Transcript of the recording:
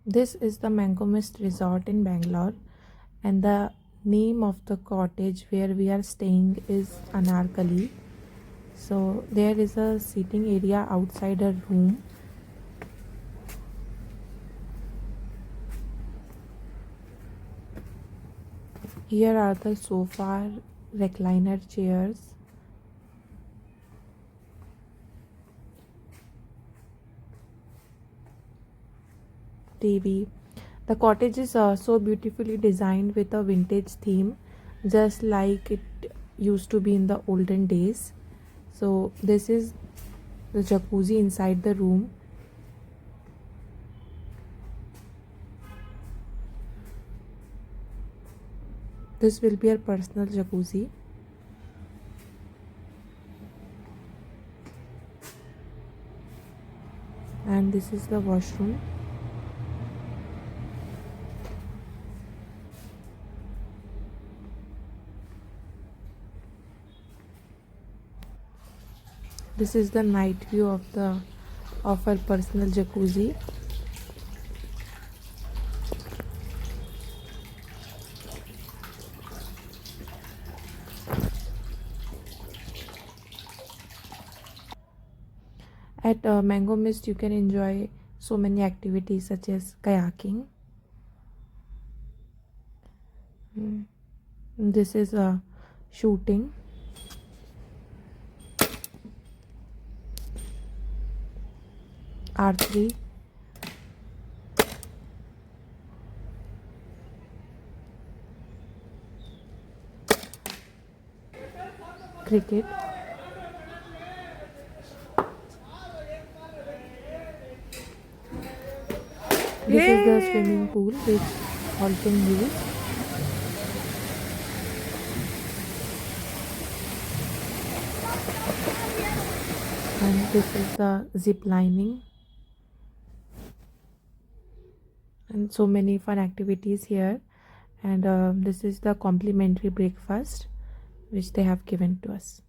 This is the Mango Mist Resort in Bangalore, and the name of the cottage where we are staying is Anarkali. So there is a seating area outside a room. Here are the sofa recliner chairs. TV. The cottage is so beautifully designed with a vintage theme, just like it used to be in the olden days. So, this is the jacuzzi inside the room. This will be our personal jacuzzi. And this is the washroom. This is the night view of our personal jacuzzi. At Mango Mist, you can enjoy so many activities such as kayaking. This is shooting, archery, cricket. This is the swimming pool which all can use. And this is the zip lining. And so many fun activities here. And this is the complimentary breakfast which they have given to us.